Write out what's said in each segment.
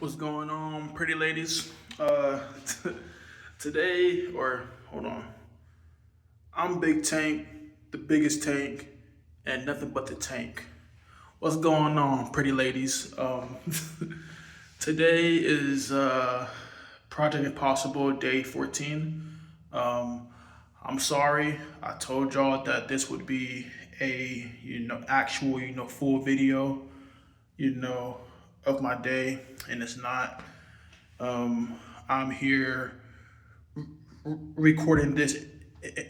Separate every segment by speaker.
Speaker 1: What's going on, pretty ladies? Today, or hold on, I'm Big Tank, the biggest tank, and nothing but the tank. What's going on, pretty ladies? Today is Project Impossible Day 14. Um, I'm sorry, I told y'all that this would be a actual full video you know of my day, and it's not. I'm here recording this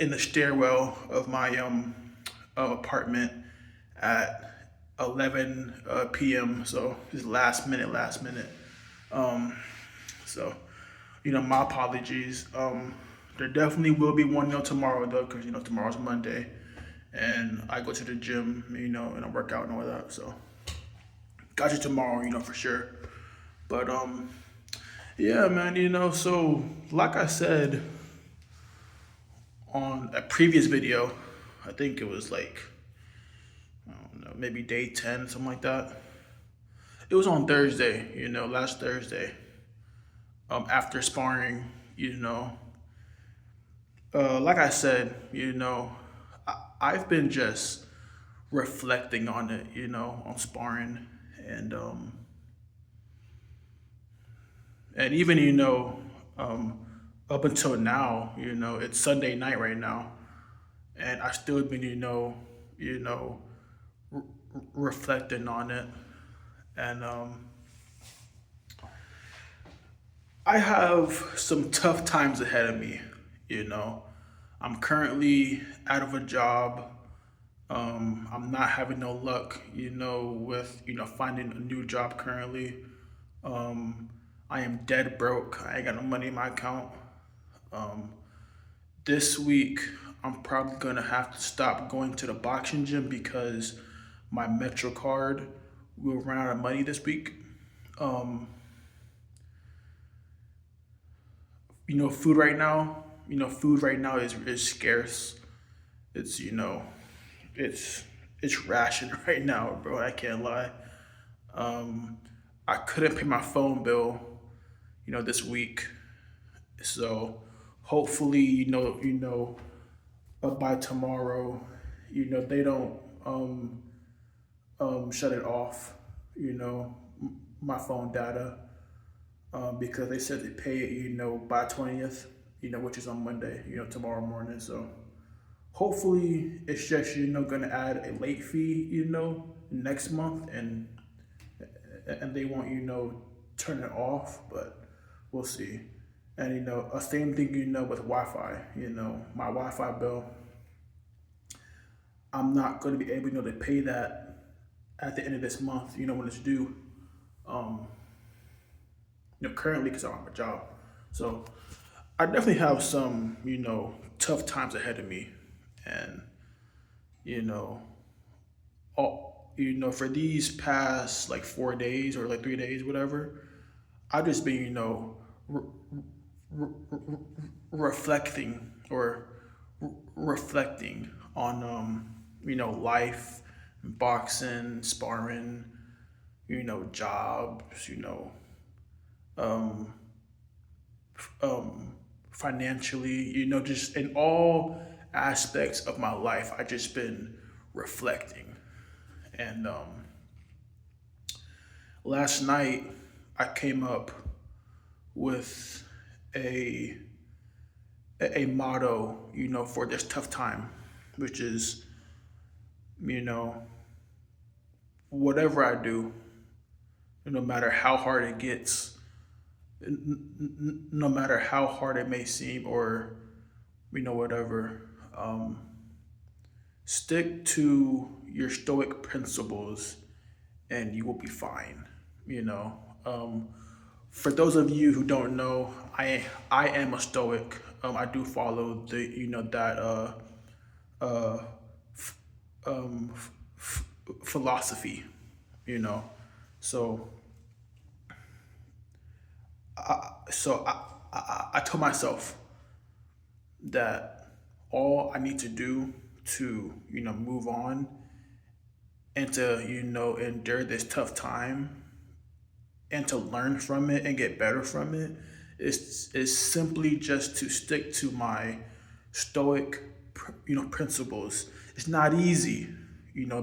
Speaker 1: in the stairwell of my apartment at 11 p.m. So just last minute, last minute. Um, so my apologies. There definitely will be one tomorrow though, because tomorrow's Monday, and I go to the gym, and I work out and all that. So got you tomorrow, for sure. But yeah, man, so like I said on a previous video, I think it was like, I don't know, maybe day 10, something like that. It was on Thursday, last Thursday, after sparring, you know. Like I said, I've been just reflecting on it, on sparring. And, and even, um, up until now, it's Sunday night right now. And I still been, you know, reflecting on it. And I have some tough times ahead of me. You know, I'm currently out of a job. I'm not having no luck, with finding a new job currently. Um, I am dead broke. I ain't got no money in my account. Um, this week, I'm probably gonna have to stop going to the boxing gym because my Metro card will run out of money this week. Um, food right now, food right now is scarce. It's it's it's ration right now, bro. I can't lie. Um, I couldn't pay my phone bill, this week. So hopefully, by tomorrow, they don't shut it off, my phone data, because they said they pay it, by 20th, which is on Monday, tomorrow morning. So hopefully it's just, gonna add a late fee, next month, and they won't, turn it off, but we'll see. And a same thing, with Wi-Fi. My Wi-Fi bill, I'm not going to be able, to pay that at the end of this month. When it's due. Um, Currently because I don't have a job. So I definitely have some, tough times ahead of me, and you know, for these past like 4 days or like 3 days, whatever, I've just been, re- re- reflecting or reflecting on, life, boxing, sparring, jobs, um, um, financially, just in all aspects of my life. I just been reflecting, and last night I came up with a a motto, for this tough time, which is, you know, whatever I do, no matter how hard it gets, no matter how hard it may seem, or whatever, stick to your stoic principles, and you will be fine. You know, um, for those of you who don't know, I am a stoic. I do follow the that uh, um, philosophy. You know, so I told myself that all I need to do to move on and to endure this tough time and to learn from it and get better from it is simply just to stick to my stoic principles. It's not easy.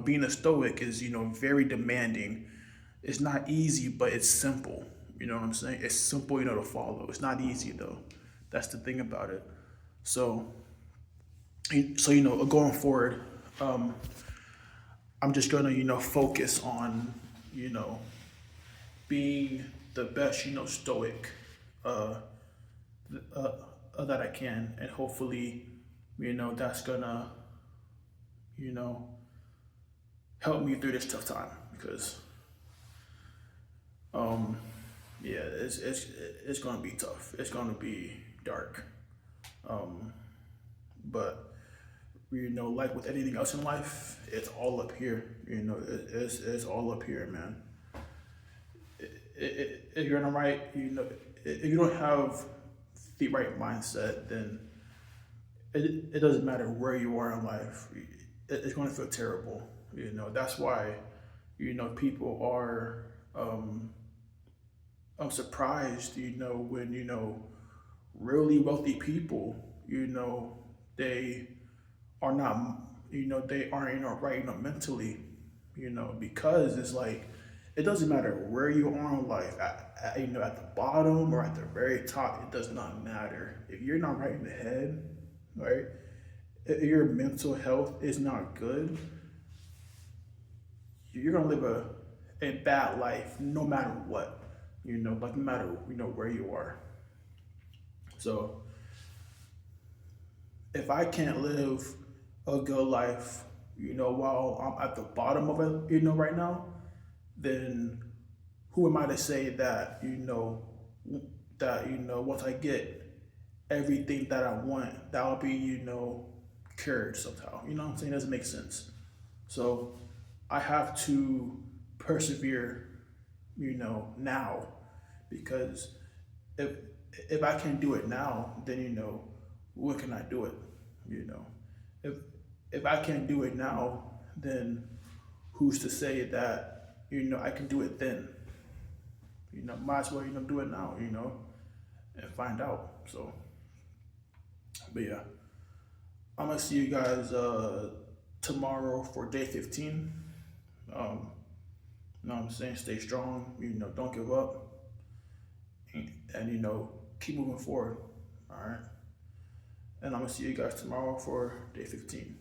Speaker 1: Being a stoic is very demanding. It's not easy, but it's simple. You know what I'm saying? It's simple, to follow. It's not easy though. That's the thing about it. So, going forward, um, I'm just gonna, focus on, you know, being the best, stoic, uh, uh, that I can, and hopefully, that's gonna, you know, help me through this tough time because, um, yeah, it's gonna be tough. It's gonna be dark. Um, but like with anything else in life, it's all up here. It's all up here, man. If you're in the right, if you don't have the right mindset, then it doesn't matter where you are in life. It's going to feel terrible. That's why, people are, I'm surprised, when, really wealthy people, they are not, they aren't, right, mentally, because it's like, it doesn't matter where you are in life, at the bottom or at the very top, it does not matter. If you're not right in the head, right, if your mental health is not good, you're gonna live a bad life no matter what, like no matter, where you are. So if I can't live a good life, while I'm at the bottom of it, right now, then who am I to say that, once I get everything that I want, that'll be, cured somehow. You know what I'm saying? It doesn't make sense. So I have to persevere, now, because if if I can do it now, then when can I do it? You know, if I can't do it now, then who's to say that I can do it then? Might as well do it now. And find out. So, but yeah, I'm gonna see you guys tomorrow for day 15. Um, you know what I'm saying? Stay strong. Don't give up, and keep moving forward. All right. And I'm gonna see you guys tomorrow for day 15.